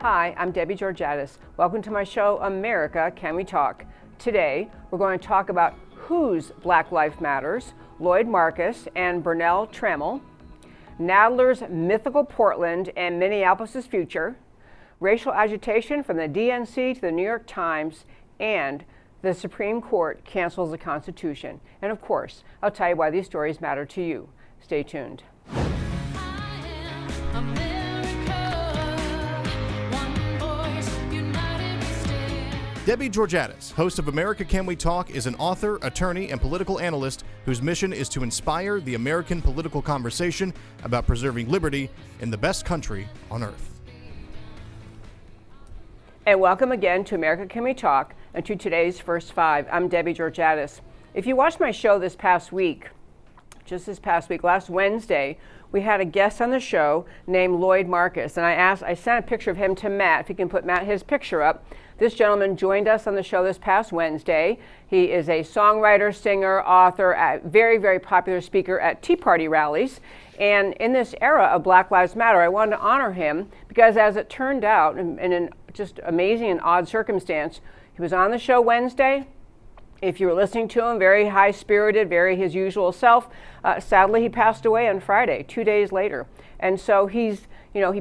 Hi, I'm Debbie Georgatos. Welcome to my show, America, Can We Talk? Today, we're going to talk about whose Black Life Matters, Lloyd Marcus and Bernell Trammel, Nadler's Mythical Portland and Minneapolis' future, racial agitation from the DNC to the New York Times, and the Supreme Court cancels the Constitution. And of course, I'll tell you why these stories matter to you. Stay tuned. Debbie Georgatos, host of America Can We Talk, is an author, attorney, and political analyst whose mission is to inspire the American political conversation about preserving liberty in the best country on earth. And welcome again to America Can We Talk and to today's First Five. I'm Debbie Georgatos. If you watched my show this past week, last Wednesday, we had a guest on the show named Lloyd Marcus, and I sent a picture of him to Matt, if you can put his picture up. This gentleman joined us on the show this past Wednesday. He is a songwriter, singer, author, a very, very popular speaker at Tea Party rallies. And in this era of Black Lives Matter, I wanted to honor him because, as it turned out, in an just amazing and odd circumstance, he was on the show Wednesday. If you were listening to him, very high-spirited, very his usual self. Sadly, he passed away on Friday, 2 days later. And so he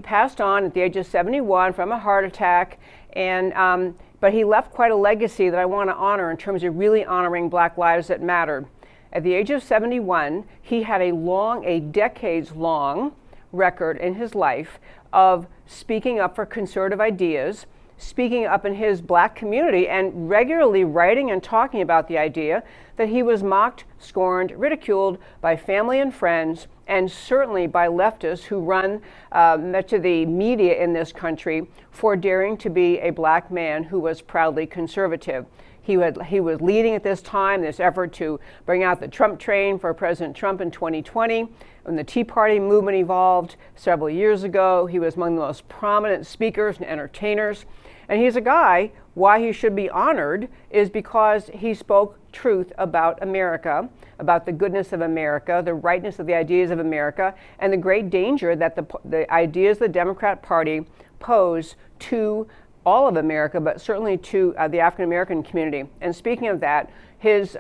passed on at the age of 71 from a heart attack. And but he left quite a legacy that I want to honor in terms of really honoring Black lives that mattered. At the age of 71, he had a decades-long record in his life of speaking up for conservative ideas, speaking up in his Black community, and regularly writing and talking about the idea that he was mocked, scorned, ridiculed by family and friends, and certainly by leftists who run much of the media in this country for daring to be a Black man who was proudly conservative. He was leading at this time this effort to bring out the Trump train for President Trump in 2020. When the Tea Party movement evolved several years ago, he was among the most prominent speakers and entertainers. And he's a guy, why he should be honored is because he spoke truth about America, about the goodness of America, the rightness of the ideas of America, and the great danger that the ideas of the Democrat Party pose to all of America, but certainly to the African American community. And speaking of that, his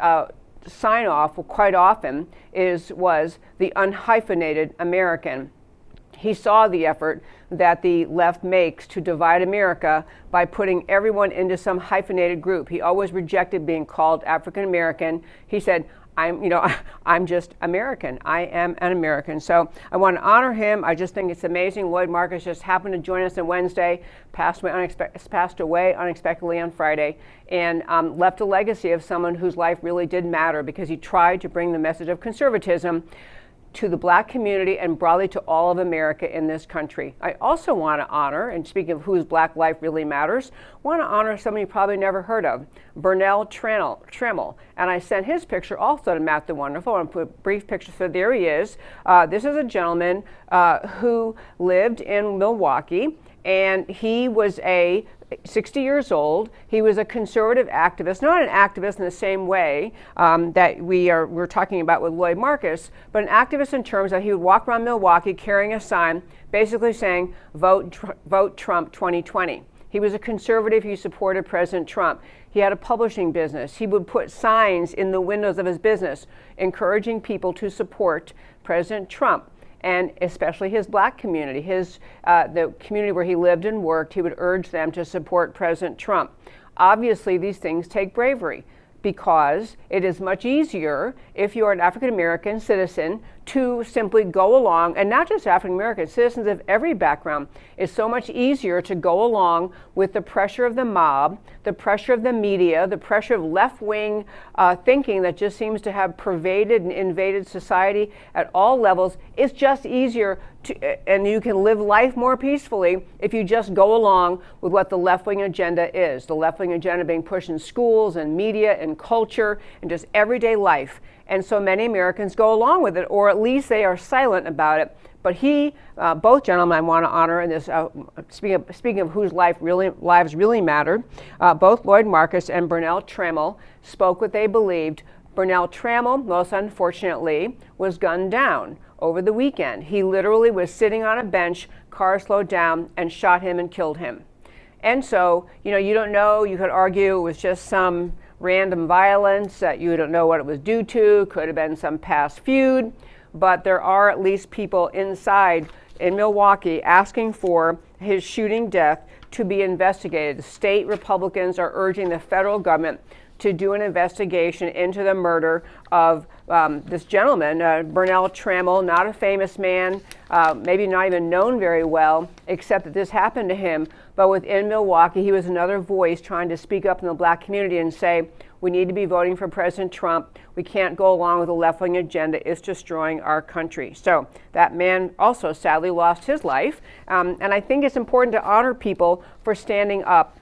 sign-off quite often was the unhyphenated American. He saw the effort that the left makes to divide America by putting everyone into some hyphenated group. He always rejected being called African American. He said, I'm just American. I am an American. So I want to honor him. I just think it's amazing. Lloyd Marcus just happened to join us on Wednesday, passed away unexpectedly on Friday, and left a legacy of someone whose life really did matter because he tried to bring the message of conservatism to the Black community and broadly to all of America in this country. I also want to honor, and speaking of whose Black life really matters, want to honor someone you probably never heard of, Bernell Trammel. And I sent his picture also to Matt the Wonderful. I'm going to put a brief picture, so there he is. This is a gentleman who lived in Milwaukee, and he was 60 years old. He was a conservative activist, not an activist in the same way that we're talking about with Lloyd Marcus, but an activist in terms that he would walk around Milwaukee carrying a sign basically saying, vote Trump 2020. He was a conservative. He supported President Trump. He had a publishing business. He would put signs in the windows of his business encouraging people to support President Trump, and especially his Black community, the community where he lived and worked. He would urge them to support President Trump. Obviously, these things take bravery because it is much easier if you're an African American citizen to simply go along, and not just African American citizens of every background. It's so much easier to go along with the pressure of the mob, the pressure of the media, the pressure of left-wing thinking that just seems to have pervaded and invaded society at all levels. It's just easier and you can live life more peacefully if you just go along with what the left-wing agenda is. The left-wing agenda being pushed in schools and media and culture and just everyday life. And so many Americans go along with it, or at least they are silent about it. But both gentlemen I want to honor in this, speaking of whose lives really mattered, both Lloyd Marcus and Bernell Trammel spoke what they believed. Bernell Trammel, most unfortunately, was gunned down over the weekend. He literally was sitting on a bench, car slowed down, and shot him and killed him. And so, you don't know, you could argue it was just some random violence that you don't know what it was due to, could have been some past feud, but there are at least people inside in Milwaukee asking for his shooting death to be investigated. State Republicans are urging the federal government to do an investigation into the murder of this gentleman, Bernell Trammel, not a famous man, maybe not even known very well, except that this happened to him. But within Milwaukee, he was another voice trying to speak up in the black community and say, we need to be voting for President Trump. We can't go along with a left-wing agenda. It's destroying our country. So that man also sadly lost his life. And I think it's important to honor people for standing up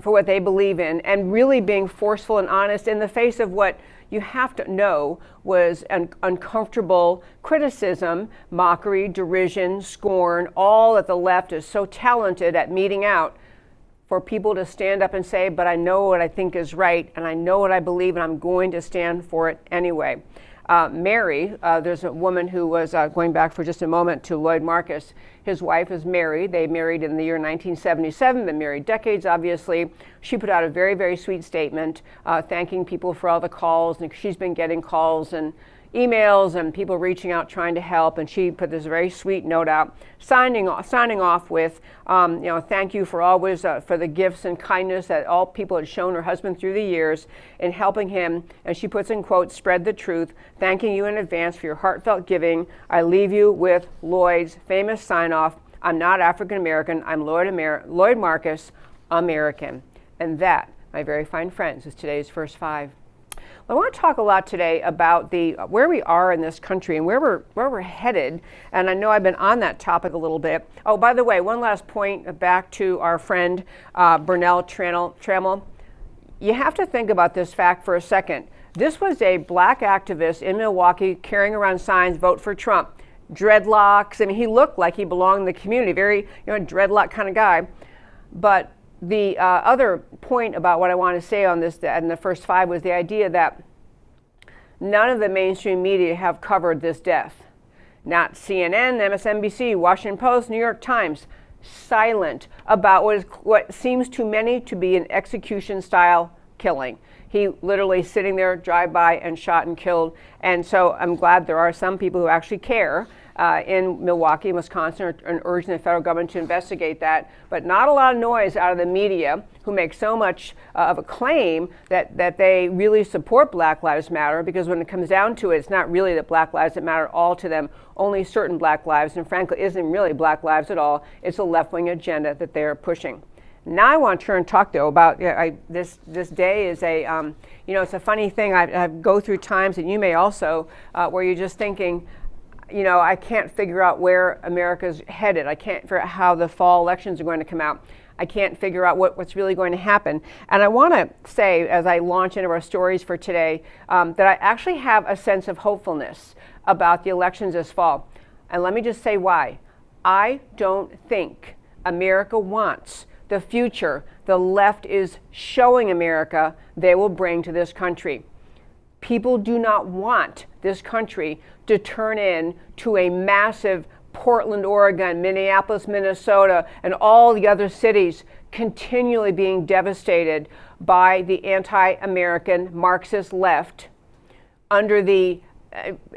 for what they believe in and really being forceful and honest in the face of what you have to know was an uncomfortable criticism, mockery, derision, scorn, all that the left is so talented at meting out, for people to stand up and say, but I know what I think is right, and I know what I believe, and I'm going to stand for it anyway. Mary, there's a woman who was, going back for just a moment to Lloyd Marcus, his wife is Mary. They married in the year 1977, been married decades, obviously. She put out a very, very sweet statement thanking people for all the calls, and she's been getting calls and emails and people reaching out trying to help, and she put this very sweet note out, signing off with, thank you for always for the gifts and kindness that all people had shown her husband through the years in helping him, and she puts in quotes, spread the truth, thanking you in advance for your heartfelt giving. I leave you with Lloyd's famous sign-off, I'm not African American, I'm Lloyd Marcus, American. And that, my very fine friends, is today's First Five. I want to talk a lot today about where we are in this country and where we're headed. And I know I've been on that topic a little bit. Oh, by the way, one last point back to our friend Bernell Trammell. You have to think about this fact for a second. This was a black activist in Milwaukee carrying around signs, vote for Trump. Dreadlocks. I mean, he looked like he belonged in the community, very dreadlock kind of guy. But the other point about what I want to say on this and the First Five was the idea that none of the mainstream media have covered this death. Not CNN, MSNBC, Washington Post, New York Times, silent about what seems to many to be an execution-style killing. He literally sitting there, drive-by, and shot and killed. And so I'm glad there are some people who actually care in Milwaukee, Wisconsin, and urging the federal government to investigate that. But not a lot of noise out of the media, who make so much of a claim that they really support Black Lives Matter, because when it comes down to it, it's not really that Black lives that matter all to them, only certain Black lives, and frankly, isn't really Black lives at all. It's a left-wing agenda that they're pushing. Now I want to turn and talk, though, about this day is a, it's a funny thing. I go through times, and you may also, where you're just thinking, I can't figure out where America's headed. I can't figure out how the fall elections are going to come out. I can't figure out what's really going to happen. And I want to say, as I launch into our stories for today, that I actually have a sense of hopefulness about the elections this fall. And let me just say why. I don't think America wants the future the left is showing America they will bring to this country. People do not want this country to turn into a massive Portland, Oregon, Minneapolis, Minnesota, and all the other cities continually being devastated by the anti-American Marxist left under the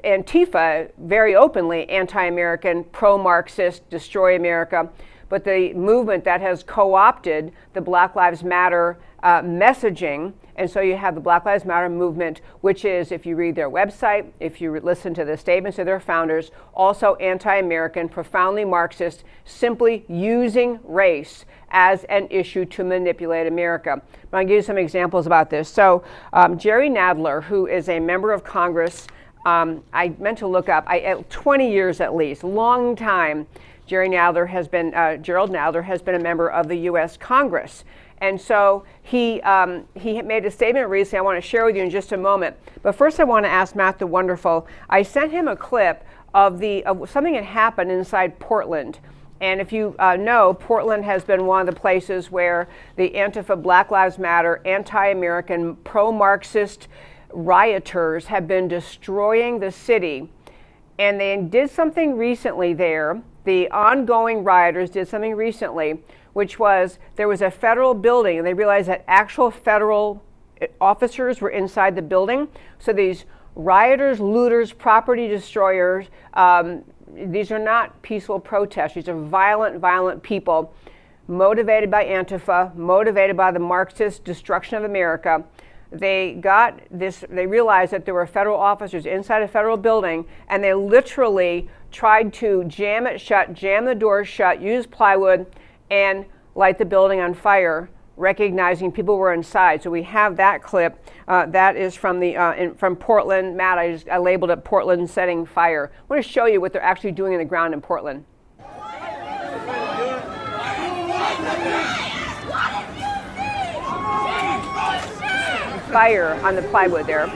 Antifa, very openly anti-American, pro-Marxist, destroy America, but the movement that has co-opted the Black Lives Matter messaging. And so you have the Black Lives Matter movement, which is, if you read their website, if you listen to the statements of their founders, also anti-American, profoundly Marxist, simply using race as an issue to manipulate America. I'm going to give you some examples about this. So Jerry Nadler, who is a member of Congress, I meant to look up, 20 years at least, long time, Gerald Nadler has been a member of the U.S. Congress. And so he made a statement recently I want to share with you in just a moment. But first I want to ask Matt the Wonderful. I sent him a clip of something that happened inside Portland. And if you know, Portland has been one of the places where the Antifa, Black Lives Matter, anti-American, pro-Marxist rioters have been destroying the city. And they did something recently there. The ongoing rioters did something recently which was there was a federal building, and they realized that actual federal officers were inside the building. So these rioters, looters, property destroyers, these are not peaceful protests. These are violent people motivated by Antifa, motivated by the Marxist destruction of America. They realized that there were federal officers inside a federal building, and they literally tried to jam it shut, jam the doors shut, use plywood, and light the building on fire, recognizing people were inside. So we have that clip. That is from from Portland. Matt, I labeled it Portland Setting Fire. I want to show you what they're actually doing in the ground in Portland. Fire on the plywood there.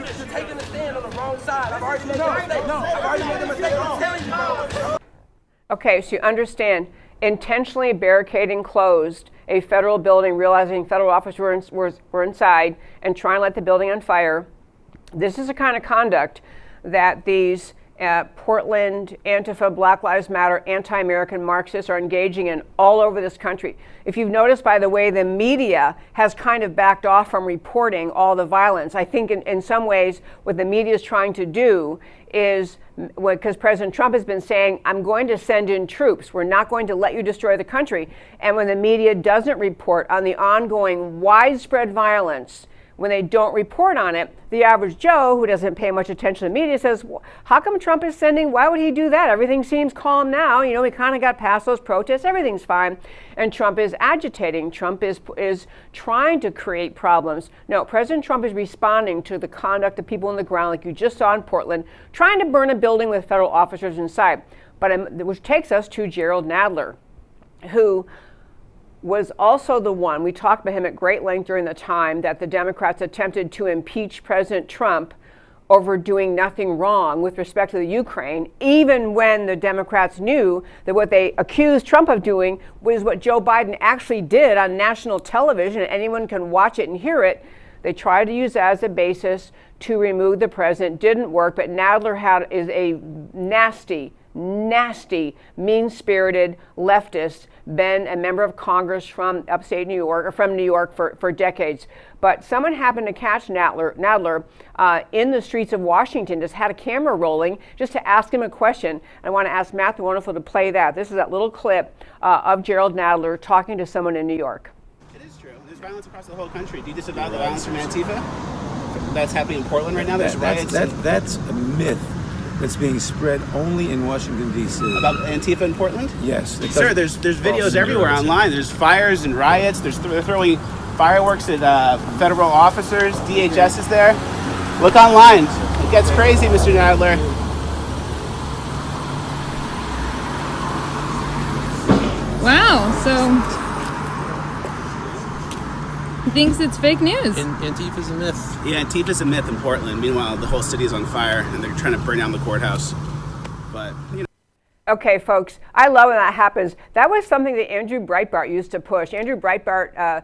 You're taking a stand on the wrong side. I've already made a mistake. I've already made a mistake. I'm telling you. Okay, so you understand, intentionally barricading closed a federal building, realizing federal officers were inside, and trying to light the building on fire. This is the kind of conduct that these Portland, Antifa, Black Lives Matter, anti-American Marxists are engaging in all over this country. If you've noticed, by the way, the media has kind of backed off from reporting all the violence. I think in some ways what the media is trying to do is, because President Trump has been saying, I'm going to send in troops. We're not going to let you destroy the country. And when the media doesn't report on the ongoing widespread violence, when they don't report on it, the average Joe who doesn't pay much attention to the media says, how come Trump is sending, why would he do that? Everything seems calm now. You know, we kind of got past those protests. Everything's fine. And Trump is agitating. Trump is trying to create problems. No, President Trump is responding to the conduct of people on the ground, like you just saw in Portland, trying to burn a building with federal officers inside. But which takes us to Jerrold Nadler, who was also the one, we talked about him at great length during the time that the Democrats attempted to impeach President Trump over doing nothing wrong with respect to the Ukraine, even when the Democrats knew that what they accused Trump of doing was what Joe Biden actually did on national television, and anyone can watch it and hear it. They tried to use that as a basis to remove the president. Didn't work, but Nadler is a nasty, mean-spirited leftist, been a member of Congress from upstate New York, or from New York for decades. But someone happened to catch Nadler in the streets of Washington, just had a camera rolling just to ask him a question. I want to ask Matt the Wonderful to play that. This is that little clip of Jerrold Nadler talking to someone in New York. It is true. There's violence across the whole country. Do you disavow the violence from Antifa that's happening in Portland right now? There's riots. That's a myth that's being spread only in Washington, D.C. About Antifa in Portland? Yes. Sir, there's videos everywhere online. There's fires and riots. They're throwing fireworks at federal officers. DHS is there. Look online. It gets crazy, Mr. Nadler. Wow, so he thinks it's fake news. Antifa's a myth. Yeah, Antifa's a myth in Portland. Meanwhile, the whole city is on fire, and they're trying to burn down the courthouse. But, you know. Okay, folks, I love when that happens. That was something that Andrew Breitbart used to push. Andrew Breitbart,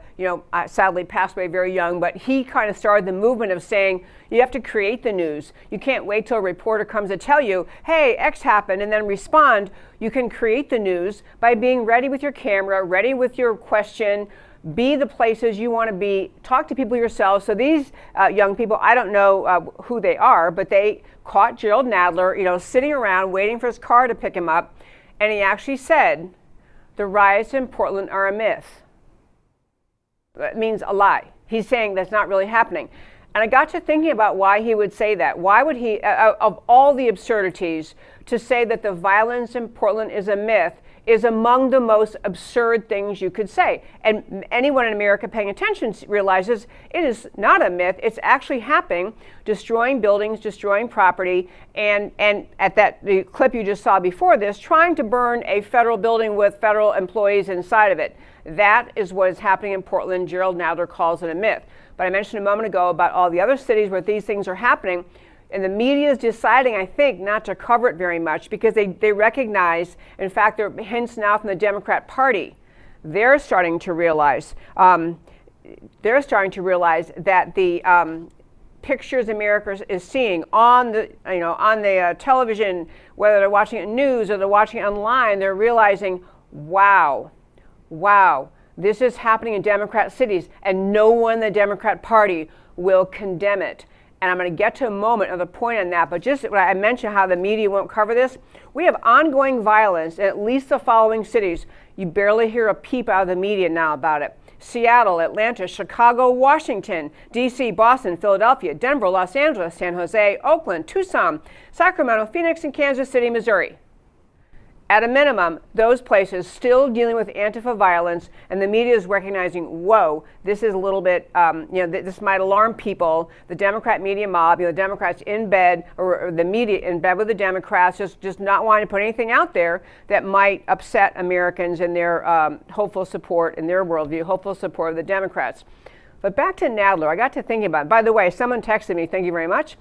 sadly passed away very young, but he kind of started the movement of saying, you have to create the news. You can't wait till a reporter comes to tell you, hey, X happened, and then respond. You can create the news by being ready with your camera, ready with your question, be the places you want to be, talk to people yourself. So these young people, I don't know who they are, but they caught Jerrold Nadler, sitting around waiting for his car to pick him up, and he actually said, the riots in Portland are a myth. That means a lie. He's saying that's not really happening. And I got to thinking about why he would say that. Why would he, of all the absurdities, to say that the violence in Portland is a myth is among the most absurd things you could say. And anyone in America paying attention realizes it is not a myth. It's actually happening, destroying buildings, destroying property, and at the clip you just saw before this, trying to burn a federal building with federal employees inside of it. That is what is happening in Portland. Jerrold Nadler calls it a myth. But I mentioned a moment ago about all the other cities where these things are happening. And the media is deciding, I think, not to cover it very much because they recognize, in fact, there are hints now from the Democrat Party. They're starting to realize they're starting to realize that the pictures America is seeing on the television, whether they're watching it in news or they're watching it online, they're realizing, wow, this is happening in Democrat cities, and no one in the Democrat Party will condemn it. And I'm going to get to a moment of the point on that, but just when I mentioned how the media won't cover this, we have ongoing violence in at least the following cities. You barely hear a peep out of the media now about it. Seattle, Atlanta, Chicago, Washington, D.C., Boston, Philadelphia, Denver, Los Angeles, San Jose, Oakland, Tucson, Sacramento, Phoenix, and Kansas City, Missouri. At a minimum, those places still dealing with Antifa violence, and the media is recognizing, whoa, this is a little bit, this might alarm people. The Democrat media mob, the Democrats in bed, or the media in bed with the Democrats, just not wanting to put anything out there that might upset Americans in their hopeful support, in their worldview, hopeful support of the Democrats. But back to Nadler, I got to thinking about it. By the way, someone texted me, thank you very much.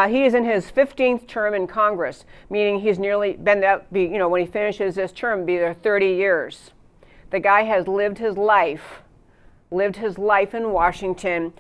He is in his 15th term in Congress, meaning he's nearly been that, when he finishes this term, be there 30 years. The guy has lived his life in Washington,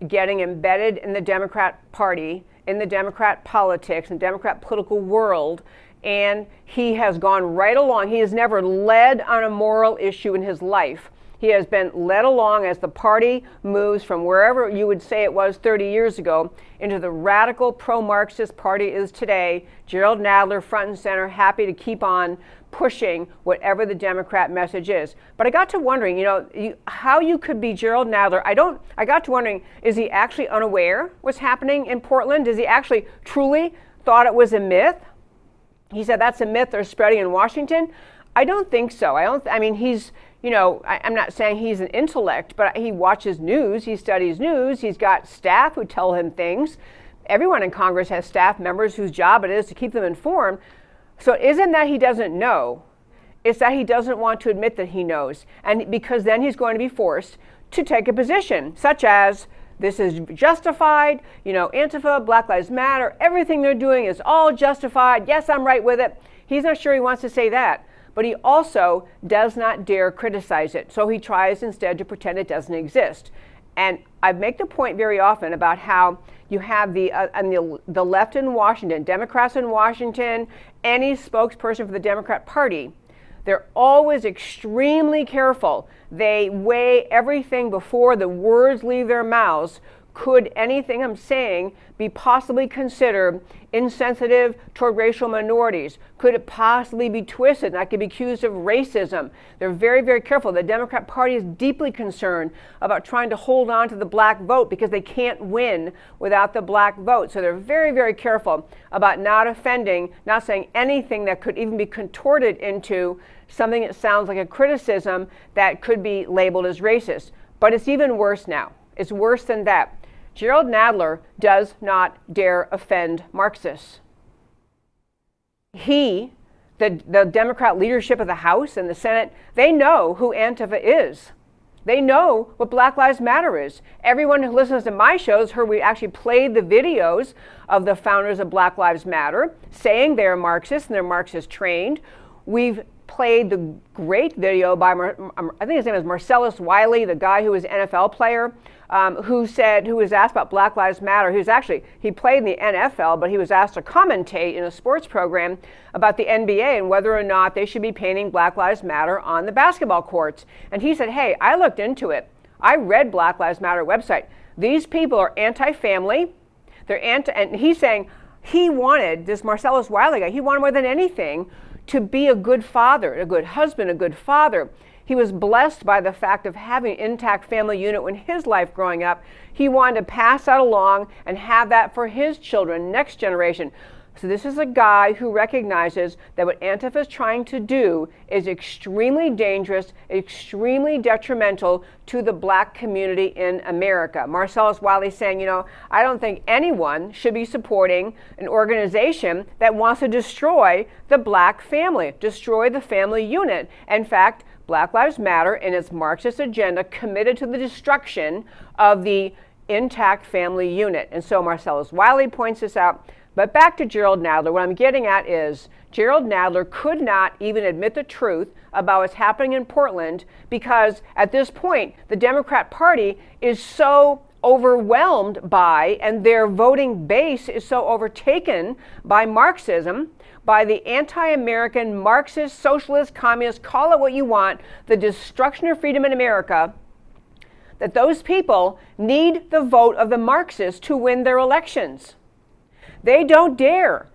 getting embedded in the Democrat Party, in the Democrat politics, and Democrat political world, and he has gone right along. He has never led on a moral issue in his life. He has been led along as the party moves from wherever you would say it was 30 years ago into the radical pro-Marxist party is today. Gerald Nadler, front and center, happy to keep on pushing whatever the Democrat message is. But I got to wondering, how you could be Gerald Nadler. I got to wondering, is he actually unaware what's happening in Portland? Does he actually truly thought it was a myth? He said that's a myth they're spreading in Washington. I don't think so. He's, I'm not saying he's an intellect, but he watches news, he studies news, he's got staff who tell him things. Everyone in Congress has staff members whose job it is to keep them informed. So it isn't that he doesn't know, it's that he doesn't want to admit that he knows. And because then he's going to be forced to take a position, such as, this is justified, Antifa, Black Lives Matter, everything they're doing is all justified. Yes, I'm right with it. He's not sure he wants to say that. But he also does not dare criticize it. So he tries instead to pretend it doesn't exist. And I make the point very often about how you have the left in Washington, Democrats in Washington, any spokesperson for the Democrat Party, they're always extremely careful. They weigh everything before the words leave their mouths. Could anything I'm saying be possibly considered insensitive toward racial minorities? Could it possibly be twisted and I could be accused of racism? They're very, very careful. The Democrat Party is deeply concerned about trying to hold on to the black vote because they can't win without the black vote. So they're very, very careful about not offending, not saying anything that could even be contorted into something that sounds like a criticism that could be labeled as racist. But it's even worse now. It's worse than that. Gerald Nadler does not dare offend Marxists. The Democrat leadership of the House and the Senate, they know who Antifa is. They know what Black Lives Matter is. Everyone who listens to my shows heard we actually played the videos of the founders of Black Lives Matter saying they're Marxists and they're Marxist trained. We've played the great video by, I think his name is Marcellus Wiley, the guy who was an NFL player, who was asked about Black Lives Matter. He played in the NFL, but he was asked to commentate in a sports program about the NBA and whether or not they should be painting Black Lives Matter on the basketball courts. And he said, hey, I looked into it. I read Black Lives Matter website. These people are anti-family. And he's saying he wanted, this Marcellus Wiley guy, he wanted more than anything to be a good father, a good husband, a good father. He was blessed by the fact of having an intact family unit in his life growing up. He wanted to pass that along and have that for his children, next generation. So this is a guy who recognizes that what Antifa is trying to do is extremely dangerous, extremely detrimental to the black community in America. Marcellus Wiley saying, I don't think anyone should be supporting an organization that wants to destroy the black family, destroy the family unit. In fact, Black Lives Matter in its Marxist agenda committed to the destruction of the intact family unit. And so Marcellus Wiley points this out. But back to Gerald Nadler, what I'm getting at is Gerald Nadler could not even admit the truth about what's happening in Portland because at this point, the Democrat Party is so overwhelmed by, and their voting base is so overtaken by Marxism, by the anti-American, Marxist, socialist, communist, call it what you want, the destruction of freedom in America, that those people need the vote of the Marxists to win their elections. They don't dare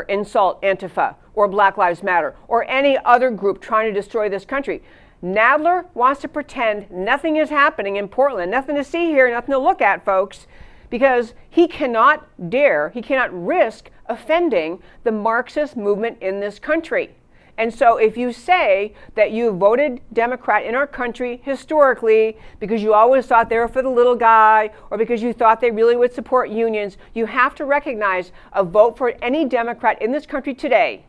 insult Antifa or Black Lives Matter or any other group trying to destroy this country. Nadler wants to pretend nothing is happening in Portland, nothing to see here, nothing to look at, folks, because he cannot risk offending the Marxist movement in this country. And so if you say that you voted Democrat in our country historically because you always thought they were for the little guy or because you thought they really would support unions, you have to recognize a vote for any Democrat in this country today.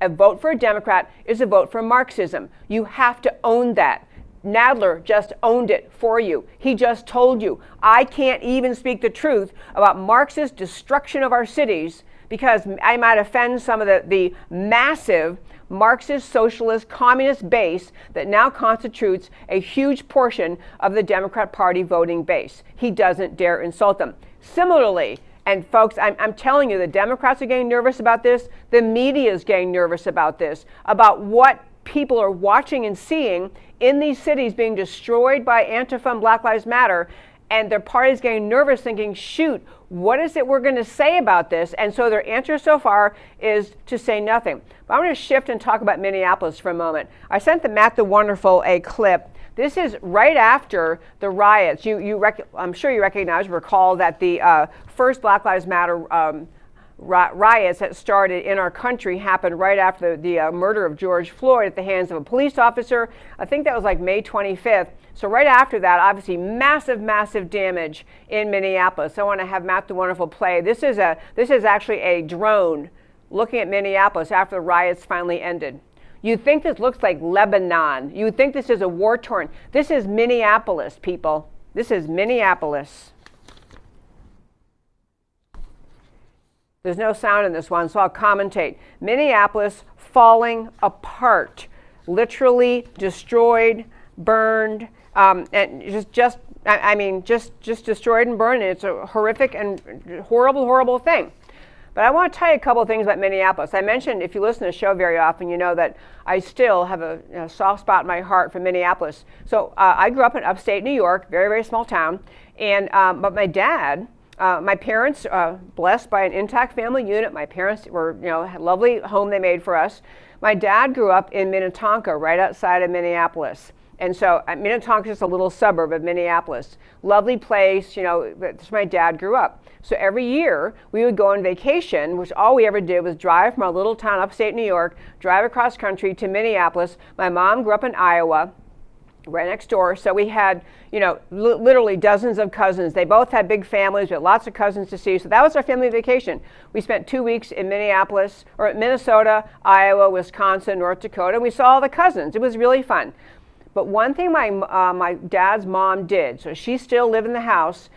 A vote for a Democrat is a vote for Marxism. You have to own that. Nadler just owned it for you. He just told you, I can't even speak the truth about Marxist destruction of our cities because I might offend some of the massive Marxist, socialist, communist base that now constitutes a huge portion of the Democrat Party voting base. He doesn't dare insult them. Similarly, and folks, I'm telling you, the Democrats are getting nervous about this. The media is getting nervous about this, about what people are watching and seeing in these cities being destroyed by Antifa and Black Lives Matter. And their party's getting nervous thinking, shoot, what is it we're going to say about this? And so their answer so far is to say nothing. But I'm going to shift and talk about Minneapolis for a moment. I sent the Matt the Wonderful a clip. This is right after the riots. I'm sure you recall that the first Black Lives Matter riots that started in our country happened right after the murder of George Floyd at the hands of a police officer. I think that was like May 25th. So right after that, obviously massive, massive damage in Minneapolis. I want to have Matt the Wonderful play. This is actually a drone looking at Minneapolis after the riots finally ended. You think this looks like Lebanon. You think this is a war-torn. This is Minneapolis, people. This is Minneapolis. There's no sound in this one, so I'll commentate. Minneapolis falling apart, literally destroyed, burned, and just destroyed and burned. And it's a horrific and horrible thing. But I want to tell you a couple of things about Minneapolis. I mentioned, if you listen to the show very often, you know that I still have a soft spot in my heart for Minneapolis. So I grew up in upstate New York, very, very small town. And but my dad, my parents, blessed by an intact family unit. My parents were, had a lovely home they made for us. My dad grew up in Minnetonka, right outside of Minneapolis. And so Minnetonka is just a little suburb of Minneapolis. Lovely place, that's where my dad grew up. So every year we would go on vacation, which all we ever did was drive from our little town upstate New York, drive across country to Minneapolis. My mom grew up in Iowa, right next door. So we had, literally dozens of cousins. They both had big families. We had lots of cousins to see. So that was our family vacation. We spent 2 weeks in Minnesota, Iowa, Wisconsin, North Dakota. And we saw all the cousins. It was really fun. But one thing my dad's mom did, so she still lived in the house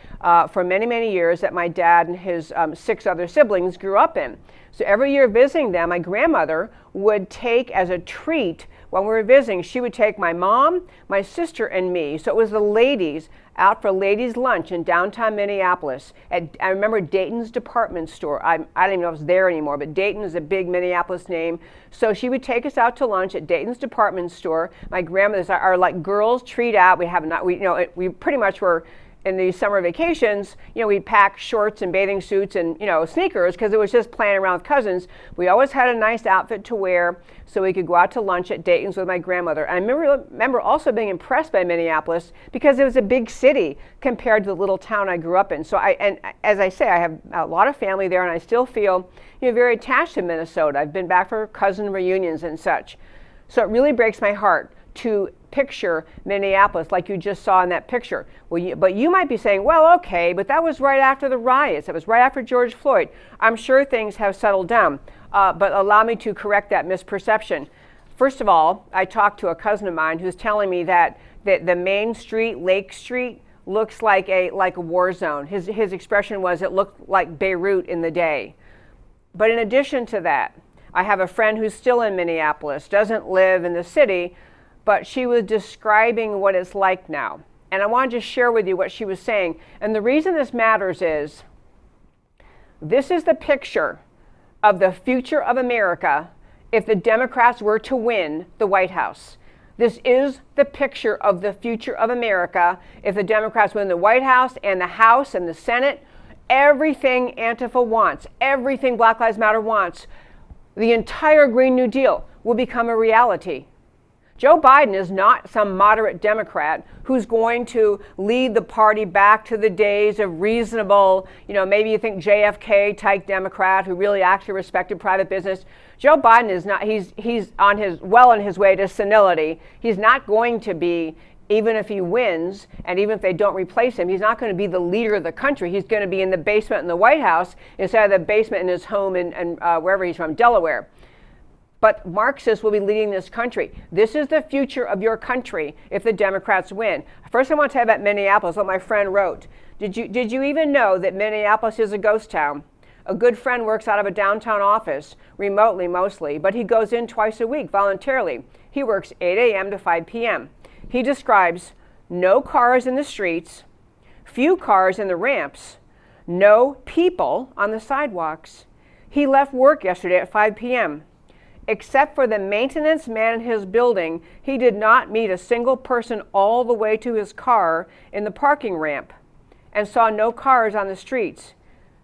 for many, many years that my dad and his 6 other siblings grew up in. So every year visiting them, my grandmother would take as a treat when we were visiting, she would take my mom, my sister, and me. So it was the ladies out for ladies' lunch in downtown Minneapolis. I remember Dayton's department store. I don't even know if it's there anymore, but Dayton is a big Minneapolis name. So she would take us out to lunch at Dayton's department store. My grandmother's our like girls' treat out. We pretty much were. In the summer vacations, we'd pack shorts and bathing suits and, sneakers because it was just playing around with cousins. We always had a nice outfit to wear so we could go out to lunch at Dayton's with my grandmother. I remember also being impressed by Minneapolis because it was a big city compared to the little town I grew up in. So as I say, I have a lot of family there and I still feel, very attached to Minnesota. I've been back for cousin reunions and such. So it really breaks my heart to picture Minneapolis like you just saw in that picture. But you might be saying, well, okay, but that was right after the riots. It was right after George Floyd. I'm sure things have settled down, but allow me to correct that misperception. First of all, I talked to a cousin of mine who's telling me that the main street, Lake Street, looks like a war zone. His expression was it looked like Beirut in the day. But in addition to that, I have a friend who's still in Minneapolis, doesn't live in the city, but she was describing what it's like now. And I wanted to share with you what she was saying. And the reason this matters is, this is the picture of the future of America if the Democrats were to win the White House. This is the picture of the future of America if the Democrats win the White House and the Senate. Everything Antifa wants, everything Black Lives Matter wants, the entire Green New Deal will become a reality. Joe Biden is not some moderate Democrat who's going to lead the party back to the days of reasonable, maybe you think JFK type Democrat who really actually respected private business. Joe Biden is not, he's on his way to senility. He's not going to be, even if he wins and even if they don't replace him, he's not going to be the leader of the country. He's going to be in the basement in the White House instead of the basement in his home in wherever he's from, Delaware. But Marxists will be leading this country. This is the future of your country if the Democrats win. First, I want to tell you about Minneapolis, what my friend wrote. Did you even know that Minneapolis is a ghost town? A good friend works out of a downtown office, remotely mostly, but he goes in twice a week voluntarily. He works 8 a.m. to 5 p.m. He describes no cars in the streets, few cars in the ramps, no people on the sidewalks. He left work yesterday at 5 p.m. Except for the maintenance man in his building, he did not meet a single person all the way to his car in the parking ramp and saw no cars on the streets.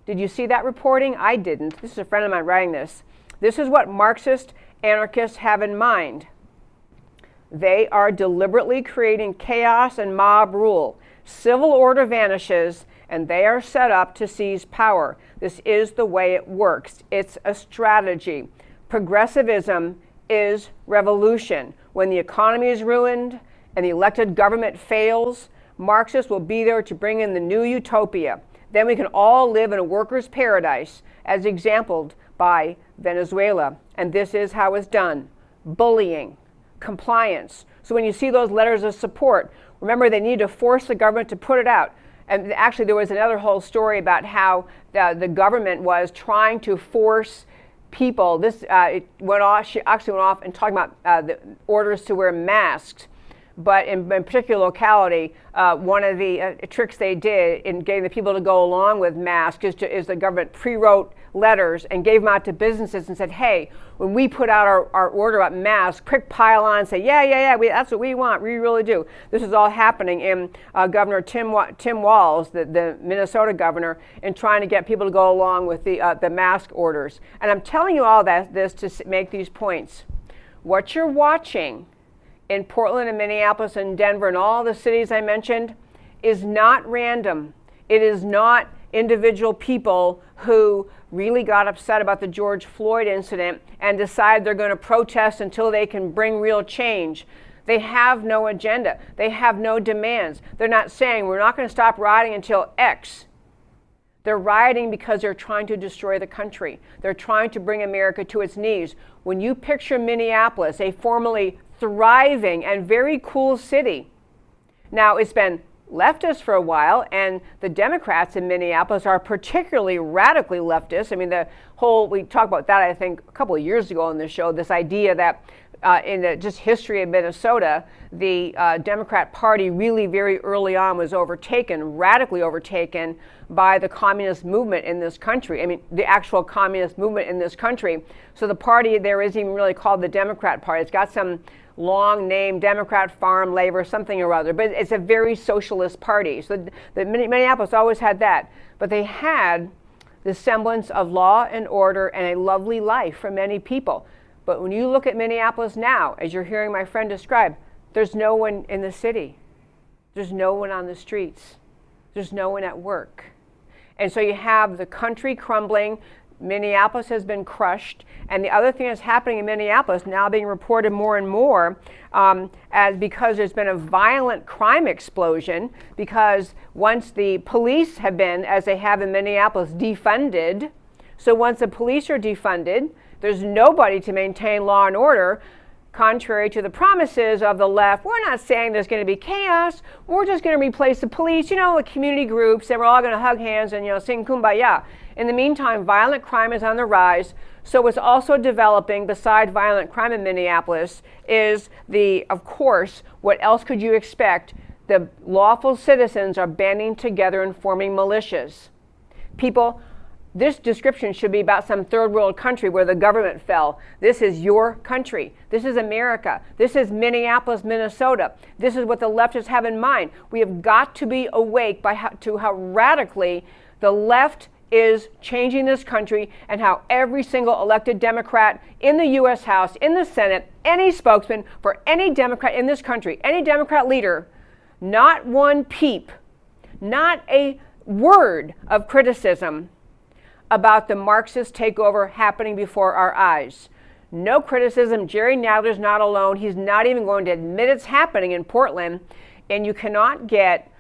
Did you see that reporting? I didn't. This is a friend of mine writing this. This is what Marxist anarchists have in mind. They are deliberately creating chaos and mob rule. Civil order vanishes, and they are set up to seize power. This is the way it works. It's a strategy. Progressivism is revolution. When the economy is ruined and the elected government fails, Marxists will be there to bring in the new utopia. Then we can all live in a worker's paradise, as exemplified by Venezuela. And this is how it's done. Bullying, compliance. So when you see those letters of support, remember they need to force the government to put it out. And actually there was another whole story about how the government was trying to force people. It went off. She actually went off and talking about the orders to wear masks. But in a particular locality, one of the tricks they did in getting the people to go along with masks is the government pre-wrote letters and gave them out to businesses and said, hey, when we put out our order about masks, quick pile on and say, yeah, that's what we want, we really do. This is all happening in Governor Tim Walz, the Minnesota governor, in trying to get people to go along with the mask orders. And I'm telling you all this to make these points. What you're watching in Portland and Minneapolis and Denver and all the cities I mentioned is not random. It is not individual people who really got upset about the George Floyd incident and decide they're going to protest until they can bring real change. They have no agenda. They have no demands. They're not saying we're not going to stop rioting until X. They're rioting because they're trying to destroy the country. They're trying to bring America to its knees. When you picture Minneapolis, a formerly thriving and very cool city. Now, it's been leftist for a while, and the Democrats in Minneapolis are particularly radically leftist. I mean, we talked about that, I think, a couple of years ago on this show, this idea that in the just history of Minnesota, the Democrat Party really very early on was radically overtaken by the communist movement in this country. I mean, the actual communist movement in this country. So the party there isn't even really called the Democrat Party. It's got some long name, Democrat Farm Labor, something or other, but it's a very socialist party. So Minneapolis always had that. But they had the semblance of law and order and a lovely life for many people. But when you look at Minneapolis now, as you're hearing my friend describe, there's no one in the city. There's no one on the streets. There's no one at work. And so you have the country crumbling. Minneapolis has been crushed. And the other thing that's happening in Minneapolis, now being reported more and more, because there's been a violent crime explosion, because once the police have been, as they have in Minneapolis, defunded, so once the police are defunded, there's nobody to maintain law and order. Contrary to the promises of the left, we're not saying there's going to be chaos. We're just going to replace the police, the community groups, and we're all going to hug hands and, sing kumbaya. In the meantime, violent crime is on the rise. So what's also developing, beside violent crime in Minneapolis, is of course, what else could you expect? The lawful citizens are banding together and forming militias. People, this description should be about some third world country where the government fell. This is your country. This is America. This is Minneapolis, Minnesota. This is what the leftists have in mind. We have got to be awake to how radically the left is changing this country, and how every single elected Democrat in the U.S. House, in the Senate, any spokesman for any Democrat in this country, any Democrat leader, not one peep, not a word of criticism about the Marxist takeover happening before our eyes. No criticism. Jerry Nadler's not alone. He's not even going to admit it's happening in Portland. And you cannot get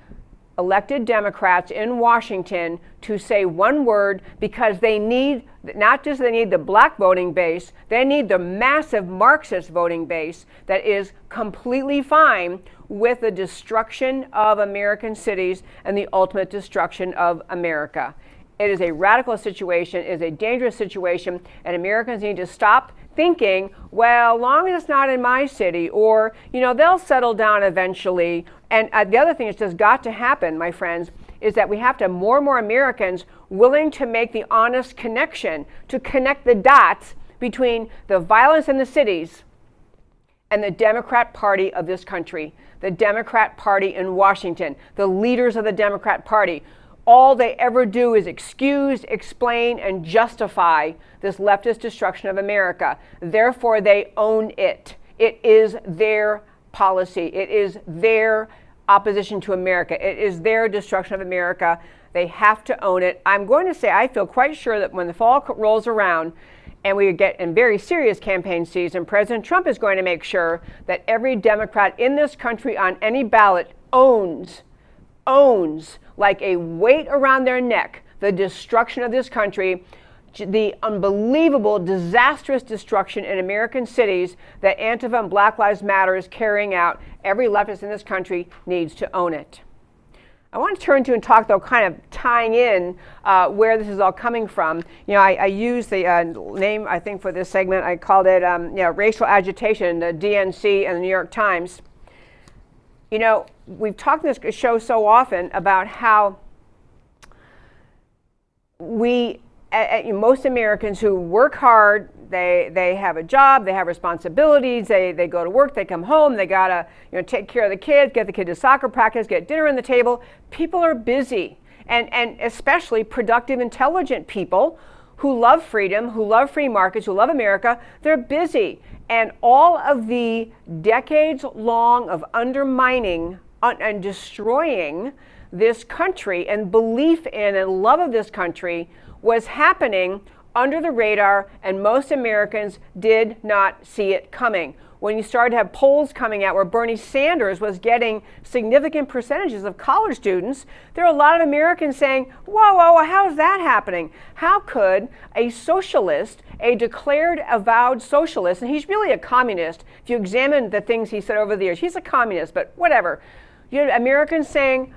elected Democrats in Washington to say one word, because they need, not just they need the black voting base, they need the massive Marxist voting base that is completely fine with the destruction of American cities and the ultimate destruction of America. It is a radical situation, it is a dangerous situation, and Americans need to stop thinking, well, long as it's not in my city, or, they'll settle down eventually. And the other thing that's just got to happen, my friends, is that we have to have more and more Americans willing to make the honest connection, to connect the dots between the violence in the cities and the Democrat Party of this country, the Democrat Party in Washington, the leaders of the Democrat Party. All they ever do is excuse, explain, and justify this leftist destruction of America. Therefore, they own it. It is their policy. It is their opposition to America. It is their destruction of America. They have to own it. I'm going to say I feel quite sure that when the fall rolls around and we get in very serious campaign season, President Trump is going to make sure that every Democrat in this country on any ballot owns like a weight around their neck the destruction of this country, the unbelievable, disastrous destruction in American cities that Antifa and Black Lives Matter is carrying out. Every leftist in this country needs to own it. I want to turn to and talk, though, kind of tying in where this is all coming from. I used the name, I think, for this segment. I called it racial agitation, the DNC and the New York Times. We've talked in this show so often about how most Americans who work hard, they have a job, they have responsibilities, they go to work, they come home, they gotta take care of the kids, get the kid to soccer practice, get dinner on the table. People are busy, and especially productive, intelligent people who love freedom, who love free markets, who love America. They're busy. And all of the decades long of undermining and destroying this country and belief in and love of this country was happening under the radar, and most Americans did not see it coming. When you started to have polls coming out where Bernie Sanders was getting significant percentages of college students, there are a lot of Americans saying, whoa, how is that happening? How could a socialist, a declared, avowed socialist, and he's really a communist, if you examine the things he said over the years, he's a communist, but whatever. Americans saying,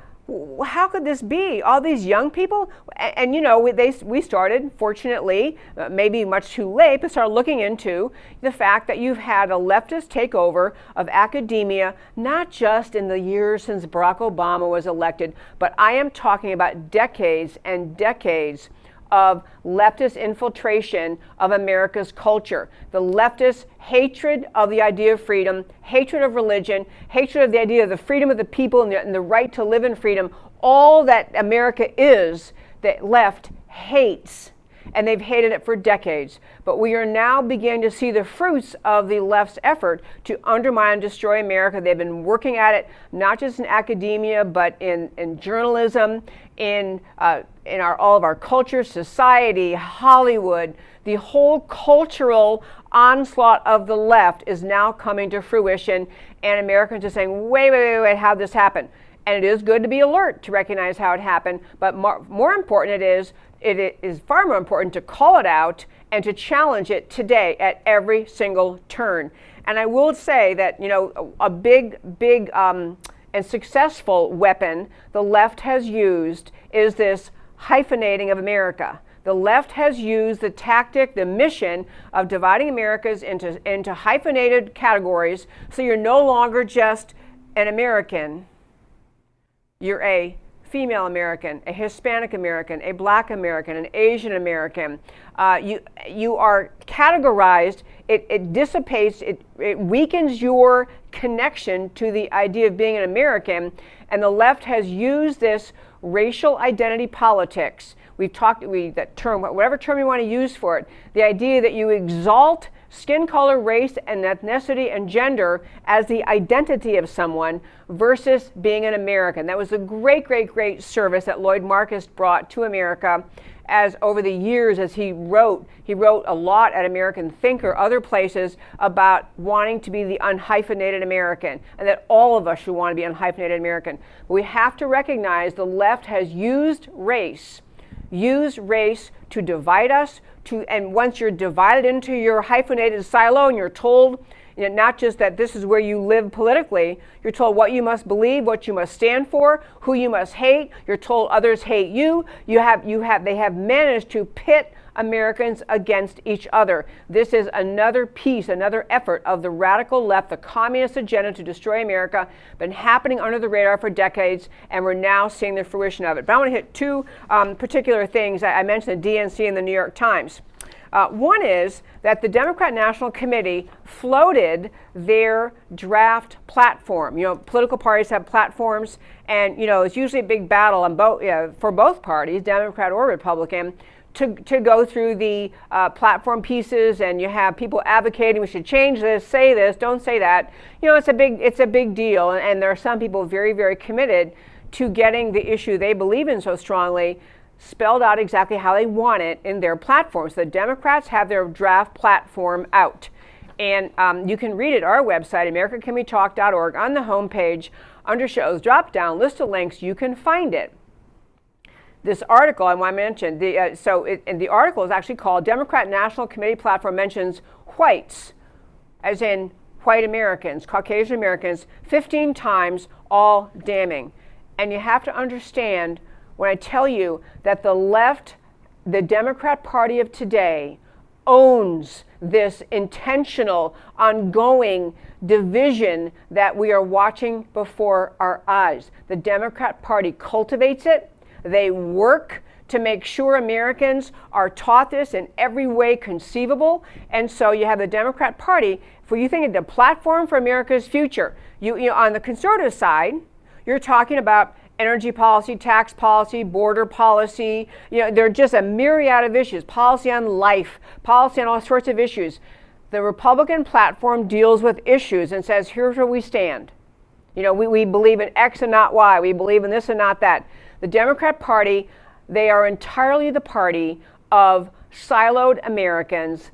how could this be? All these young people? And we started, fortunately, maybe much too late, but started looking into the fact that you've had a leftist takeover of academia, not just in the years since Barack Obama was elected, but I am talking about decades and decades of leftist infiltration of America's culture. The leftist hatred of the idea of freedom, hatred of religion, hatred of the idea of the freedom of the people and the right to live in freedom. All that America is, that left hates. And they've hated it for decades. But we are now beginning to see the fruits of the left's effort to undermine and destroy America. They've been working at it, not just in academia, but in journalism, in all of our culture, society, Hollywood. The whole cultural onslaught of the left is now coming to fruition, and Americans are saying, wait, how'd this happen? And it is good to be alert to recognize how it happened, but more important it is far more important to call it out and to challenge it today at every single turn. And I will say that, a big and successful weapon the left has used is this hyphenating of America. The left has used the tactic, the mission of dividing Americans into hyphenated categories, so you're no longer just an American. You're a female American, a Hispanic American, a Black American, an Asian American. You are categorized. It dissipates. It weakens your connection to the idea of being an American. And the left has used this racial identity politics. That term, whatever term you want to use for it, the idea that you exalt skin color, race, and ethnicity and gender as the identity of someone versus being an American. That was a great, great, great service that Lloyd Marcus brought to America as over the years as he wrote a lot at American Thinker, other places, about wanting to be the unhyphenated American, and that all of us should want to be unhyphenated American. But we have to recognize the left has used race to divide us, and once you're divided into your hyphenated silo and you're told, not just that this is where you live politically, you're told what you must believe, what you must stand for, who you must hate, you're told others hate you. They have managed to pit Americans against each other. This is another piece, another effort of the radical left, the communist agenda to destroy America, been happening under the radar for decades, and we're now seeing the fruition of it. But I want to hit two particular things. I mentioned the DNC and the New York Times. One is that the Democrat National Committee floated their draft platform. Political parties have platforms, and it's usually a big battle on for both parties, Democrat or Republican, to go through the platform pieces, and you have people advocating we should change this, say this, don't say that. It's a big deal, and there are some people very, very committed to getting the issue they believe in so strongly spelled out exactly how they want it in their platforms. The Democrats have their draft platform out, and you can read it at our website, americacanwetalk.org. On the homepage, under shows, drop down, list of links, you can find it. This article I want to mention, the article is actually called Democrat National Committee Platform Mentions Whites, as in white Americans, Caucasian Americans, 15 times, all damning. And you have to understand when I tell you that the left, the Democrat Party of today, owns this intentional, ongoing division that we are watching before our eyes. The Democrat Party cultivates it. They work to make sure Americans are taught this in every way conceivable. And so you have the Democrat Party, for you think of the platform for America's future. You on the conservative side, you're talking about energy policy, tax policy, border policy. There are just a myriad of issues. Policy on life, policy on all sorts of issues. The Republican platform deals with issues and says, here's where we stand. We believe in X and not Y. We believe in this and not that. The Democrat Party, they are entirely the party of siloed Americans,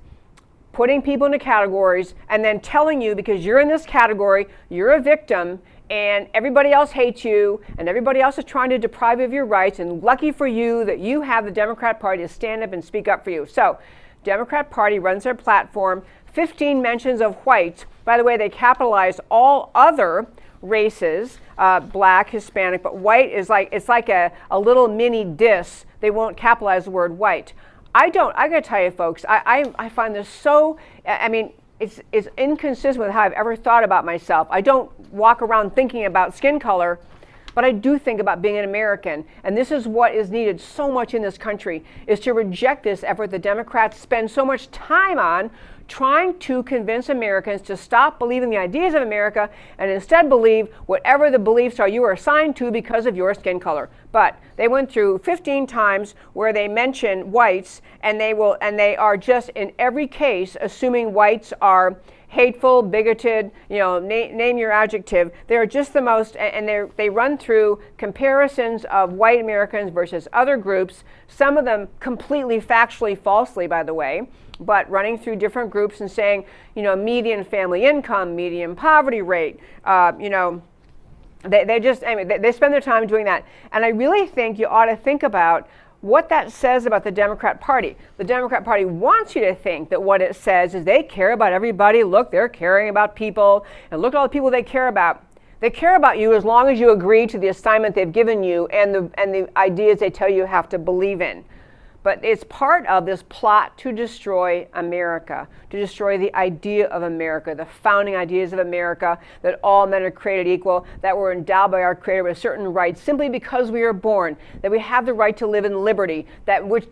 putting people into categories and then telling you, because you're in this category, you're a victim, and everybody else hates you, and everybody else is trying to deprive you of your rights, and lucky for you that you have the Democrat Party to stand up and speak up for you. So, Democrat Party runs their platform, 15 mentions of whites. By the way, they capitalize all other races, Black, Hispanic, but white is it's like a little mini diss. They won't capitalize the word white. I gotta tell you folks, I find this so, it's inconsistent with how I've ever thought about myself. I don't walk around thinking about skin color, but I do think about being an American. And this is what is needed so much in this country, is to reject this effort the Democrats spend so much time on, trying to convince Americans to stop believing the ideas of America and instead believe whatever the beliefs are you are assigned to because of your skin color. But they went through 15 times where they mention whites, and they are just in every case assuming whites are hateful, bigoted, name your adjective. They're just the most, and they run through comparisons of white Americans versus other groups, some of them completely factually falsely, by the way, but running through different groups and saying, median family income, median poverty rate, they spend their time doing that. And I really think you ought to think about what that says about the Democrat Party. The Democrat Party wants you to think that what it says is they care about everybody. Look, they're caring about people, and look at all the people they care about. They care about you as long as you agree to the assignment they've given you and the ideas they tell you have to believe in. but it's part of this plot to destroy America, to destroy the idea of America, the founding ideas of America, that all men are created equal, that we're endowed by our Creator with certain rights simply because we are born, that we have the right to live in liberty, that which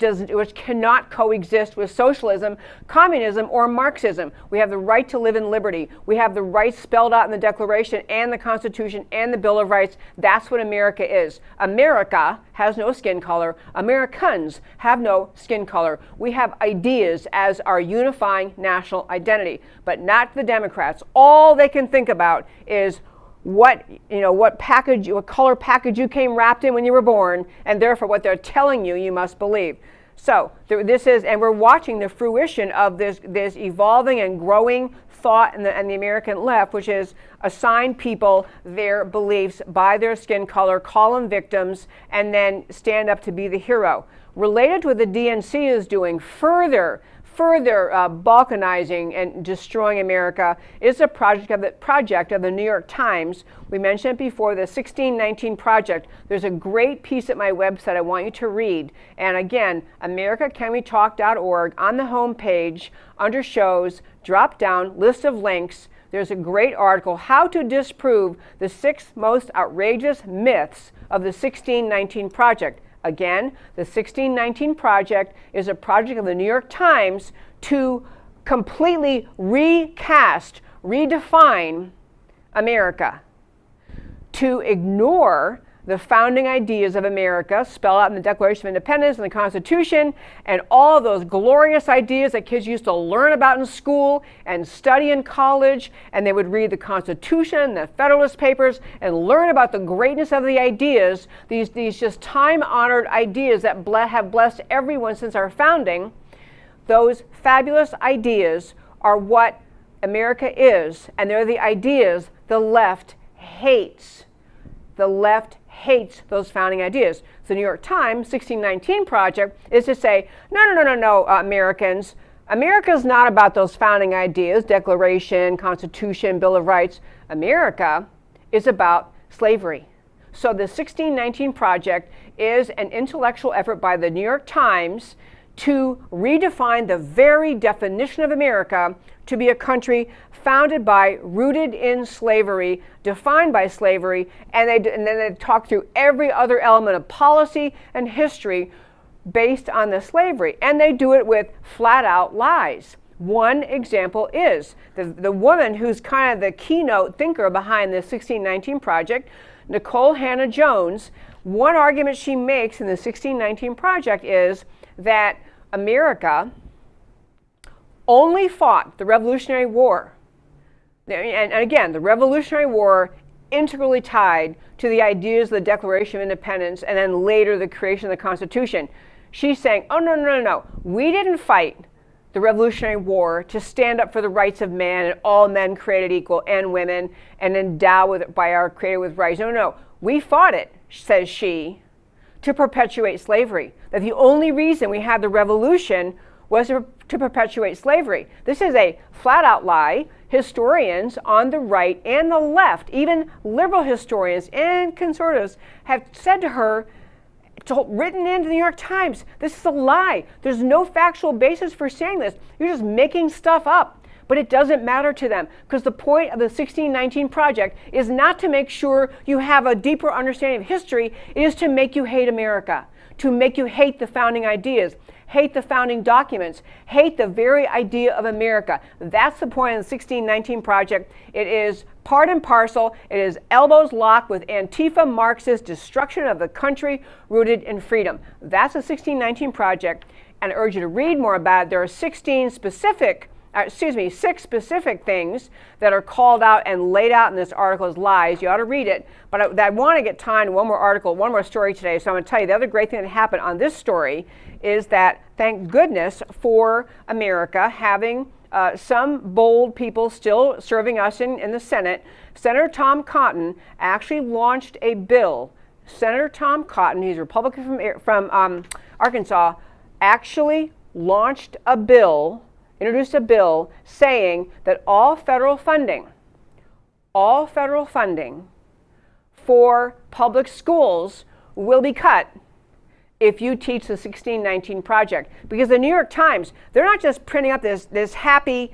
cannot coexist with socialism, communism, or Marxism. We have the right to live in liberty. We have the rights spelled out in the Declaration and the Constitution and the Bill of Rights. That's what America is. America has no skin color. Americans have no skin color. We have ideas as our unifying national identity, but not the Democrats. All they can think about is what color package you came wrapped in when you were born, and therefore what they're telling you must believe. So this is, and we're watching the fruition of this evolving and growing thought in the American left, which is assign people their beliefs by their skin color, call them victims, and then stand up to be the hero. Related to what the DNC is doing, further balkanizing and destroying America, is a project of the New York Times. We mentioned it before, the 1619 Project. There's a great piece at my website I want you to read. And again, AmericaCanWeTalk.org, on the home page, under shows, drop down, list of links. There's a great article, How to Disprove the 6 Most Outrageous Myths of the 1619 Project. Again, the 1619 Project is a project of the New York Times to completely recast, redefine America, to ignore the founding ideas of America spelled out in the Declaration of Independence and the Constitution, and all of those glorious ideas that kids used to learn about in school and study in college, and they would read the Constitution, the Federalist Papers, and learn about the greatness of the ideas, these just time-honored ideas that have blessed everyone since our founding. Those fabulous ideas are what America is, and they're the ideas the left hates. The left hates those founding ideas. So the New York Times 1619 Project is to say, no, Americans. America's not about those founding ideas, Declaration, Constitution, Bill of Rights. America is about slavery. So the 1619 Project is an intellectual effort by the New York Times to redefine the very definition of America to be a country founded by, rooted in slavery, defined by slavery, and then they talk through every other element of policy and history based on the slavery. And they do it with flat out lies. One example is the woman who's kind of the keynote thinker behind the 1619 Project, Nicole Hannah Jones. One argument she makes in the 1619 Project is that America only fought the Revolutionary War. And again, the Revolutionary War integrally tied to the ideas of the Declaration of Independence and then later the creation of the Constitution. She's saying, oh, no. We didn't fight the Revolutionary War to stand up for the rights of man and all men created equal and women and endowed by our Creator with rights. No. We fought it, says she, to perpetuate slavery. That the only reason we had the revolution was to perpetuate slavery. This is a flat-out lie. Historians on the right and the left, even liberal historians and conservatives, have said to her, written into the New York Times, this is a lie. There's no factual basis for saying this. You're just making stuff up. But it doesn't matter to them, because the point of the 1619 Project is not to make sure you have a deeper understanding of history. It is to make you hate America, to make you hate the founding ideas, hate the founding documents, hate the very idea of America. That's the point of the 1619 Project. It is part and parcel. It is elbows locked with Antifa Marxist destruction of the country rooted in freedom. That's the 1619 Project, and I urge you to read more about it. There are 6 specific things that are called out and laid out in this article as lies. You ought to read it. But I want to get time to one more story today. So I'm going to tell you the other great thing that happened on this story is that, thank goodness for America having some bold people still serving us in the Senate. Senator Tom Cotton actually launched a bill. Senator Tom Cotton, he's a Republican from Arkansas, actually launched a bill, introduced a bill saying that all federal funding for public schools will be cut if you teach the 1619 Project. Because the New York Times, they're not just printing up this happy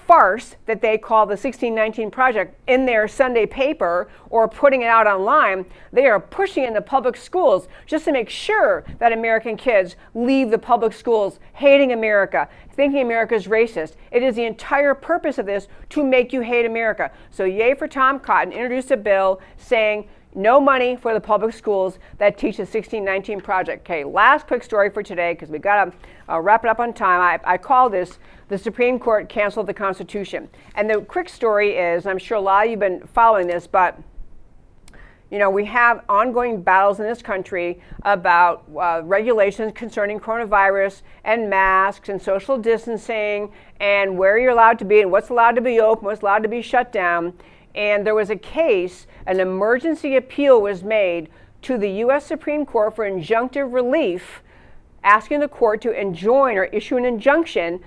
farce that they call the 1619 Project in their Sunday paper or putting it out online. They are pushing it into public schools just to make sure that American kids leave the public schools hating America, thinking America is racist. It is the entire purpose of this to make you hate America. So yay for Tom Cotton introduced a bill saying no money for the public schools that teach the 1619 Project. Okay, last quick story for today because we got to wrap it up on time. I call this the Supreme Court canceled the Constitution. And the quick story is, I'm sure a lot of you have been following this, but you know, we have ongoing battles in this country about regulations concerning coronavirus and masks and social distancing and where you're allowed to be and what's allowed to be open, what's allowed to be shut down. And there was a case, an emergency appeal was made to the U.S. Supreme Court for injunctive relief, asking the court to enjoin or issue an injunction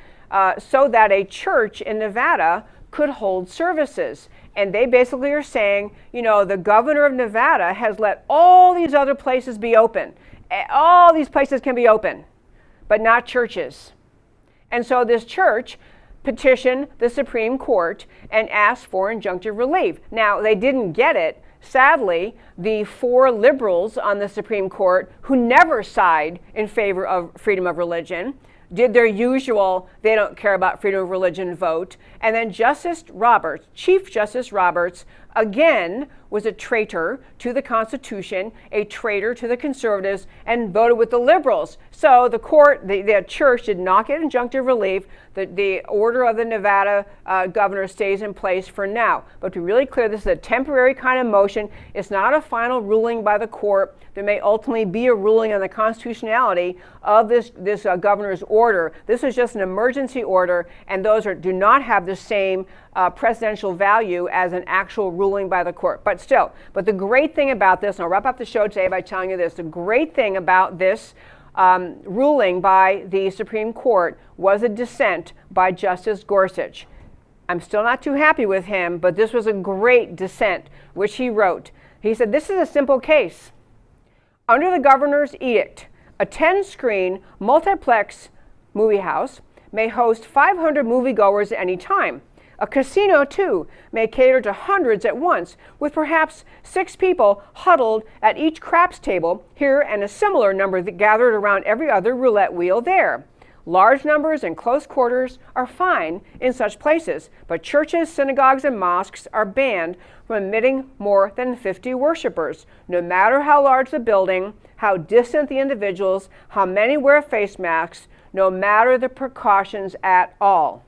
so that a church in Nevada could hold services. And they basically are saying, you know, the governor of Nevada has let all these other places be open. All these places can be open, but not churches. And so this church petitioned the Supreme Court and asked for injunctive relief. Now, they didn't get it. Sadly, the 4 liberals on the Supreme Court who never side in favor of freedom of religion did their usual, they don't care about freedom of religion vote. And then Justice Roberts, Chief Justice Roberts, again was a traitor to the Constitution, a traitor to the conservatives, and voted with the liberals. So the court, the church did not get injunctive relief. The order of the Nevada governor stays in place for now. But to be really clear, this is a temporary kind of motion. It's not a final ruling by the court. There may ultimately be a ruling on the constitutionality of this governor's order. This is just an emergency order, and those do not have the same presidential value as an actual ruling by the court. But still, the great thing about this, and I'll wrap up the show today by telling you this, the great thing about this ruling by the Supreme Court was a dissent by Justice Gorsuch. I'm still not too happy with him, but this was a great dissent, which he wrote. He said, this is a simple case. Under the governor's edict, a 10-screen multiplex movie house may host 500 moviegoers at any time. A casino, too, may cater to hundreds at once, with perhaps 6 people huddled at each craps table here and a similar number that gathered around every other roulette wheel there. Large numbers and close quarters are fine in such places, but churches, synagogues, and mosques are banned from admitting more than 50 worshipers, no matter how large the building, how distant the individuals, how many wear face masks, no matter the precautions at all.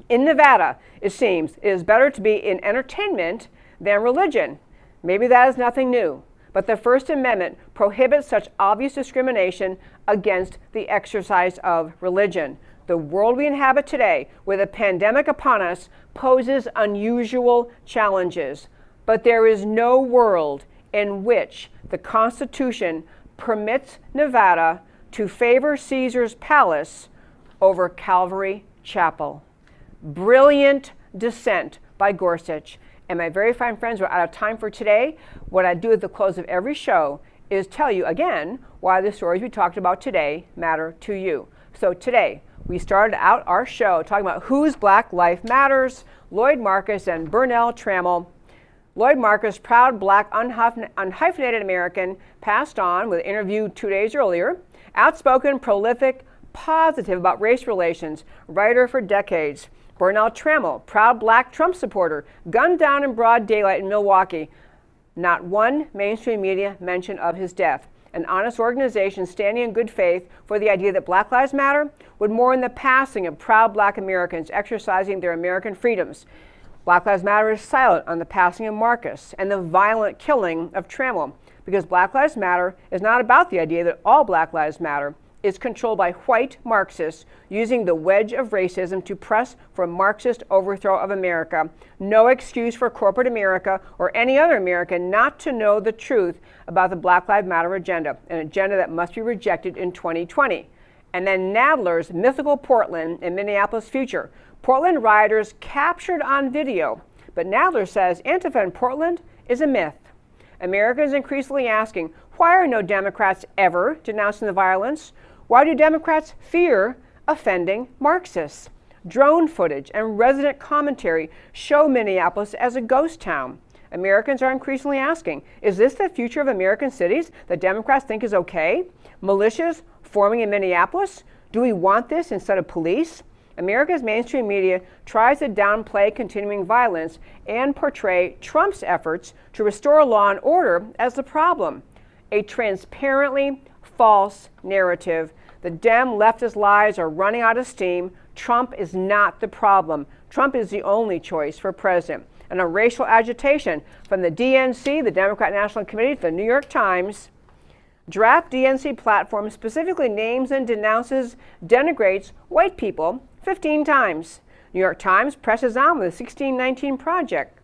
In Nevada, it seems, it is better to be in entertainment than religion. Maybe that is nothing new, but the First Amendment prohibits such obvious discrimination against the exercise of religion. The world we inhabit today, with a pandemic upon us, poses unusual challenges, but there is no world in which the Constitution permits Nevada to favor Caesar's Palace over Calvary Chapel. Brilliant dissent by Gorsuch. And my very fine friends, we're out of time for today. What I do at the close of every show is tell you again why the stories we talked about today matter to you. So today, we started out our show talking about whose Black life matters, Lloyd Marcus and Bernell Trammell. Lloyd Marcus, proud Black unhyphenated American, passed on with an interview 2 days earlier. Outspoken, prolific, positive about race relations, writer for decades. Bernell Trammell, proud Black Trump supporter, gunned down in broad daylight in Milwaukee. Not one mainstream media mention of his death. An honest organization standing in good faith for the idea that Black Lives Matter would mourn the passing of proud Black Americans exercising their American freedoms. Black Lives Matter is silent on the passing of Marcus and the violent killing of Trammell, because Black Lives Matter is not about the idea that all Black Lives Matter. Is controlled by white Marxists using the wedge of racism to press for a Marxist overthrow of America. No excuse for corporate America or any other American not to know the truth about the Black Lives Matter agenda, an agenda that must be rejected in 2020. And then Nadler's Mythical Portland and Minneapolis future. Portland rioters captured on video, but Nadler says Antifa in Portland is a myth. Americans increasingly asking, why are no Democrats ever denouncing the violence? Why do Democrats fear offending Marxists? Drone footage and resident commentary show Minneapolis as a ghost town. Americans are increasingly asking, is this the future of American cities that Democrats think is okay? Militias forming in Minneapolis? Do we want this instead of police? America's mainstream media tries to downplay continuing violence and portray Trump's efforts to restore law and order as the problem. A transparently false narrative. The Dem leftist lies are running out of steam. Trump is not the problem. Trump is the only choice for president. And a racial agitation from the DNC, the Democrat National Committee, to the New York Times. Draft DNC platform specifically names and denounces, denigrates white people 15 times. New York Times presses on with the 1619 Project.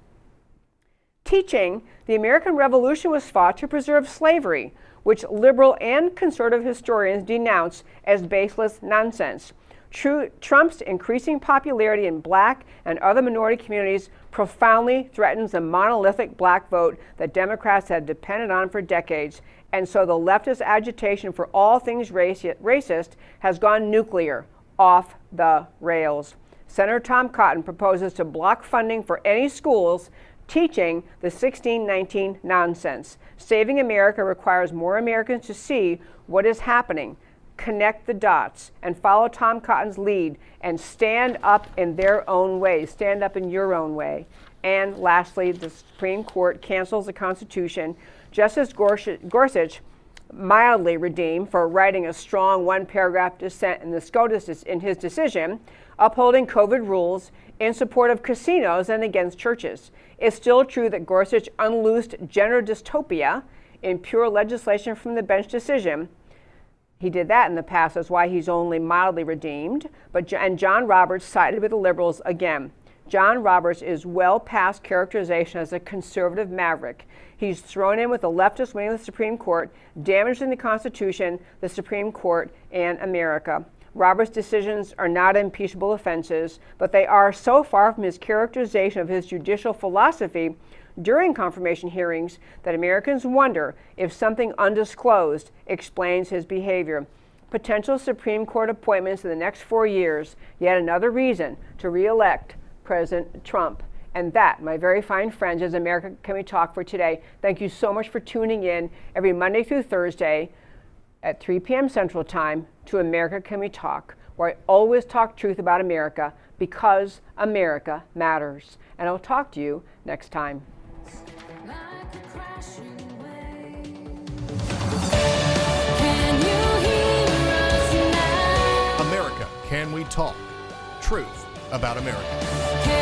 Teaching the American Revolution was fought to preserve slavery, which liberal and conservative historians denounce as baseless nonsense. Trump's increasing popularity in black and other minority communities profoundly threatens the monolithic black vote that Democrats have depended on for decades, and so the leftist agitation for all things racist has gone nuclear, off the rails. Senator Tom Cotton proposes to block funding for any schools teaching the 1619 nonsense. Saving America requires more Americans to see what is happening, connect the dots, and follow Tom Cotton's lead and stand up in their own way, stand up in your own way. And lastly, the Supreme Court cancels the Constitution. Justice Gorsuch, mildly redeemed for writing a strong one-paragraph dissent in the SCOTUS in his decision, upholding COVID rules in support of casinos and against churches. It's still true that Gorsuch unloosed gender dystopia in pure legislation from the bench decision. He did that in the past, that's why he's only mildly redeemed. And John Roberts sided with the liberals again. John Roberts is well past characterization as a conservative maverick. He's thrown in with the leftist wing of the Supreme Court, damaging the Constitution, the Supreme Court, and America. Roberts' decisions are not impeachable offenses, but they are so far from his characterization of his judicial philosophy during confirmation hearings that Americans wonder if something undisclosed explains his behavior. Potential Supreme Court appointments in the next 4 years, yet another reason to re-elect President Trump. And that, my very fine friends, is America Can We Talk for today. Thank you so much for tuning in every Monday through Thursday at 3 p.m. Central Time to America Can We Talk, where I always talk truth about America because America matters. And I'll talk to you next time. America Can We Talk? Truth about America.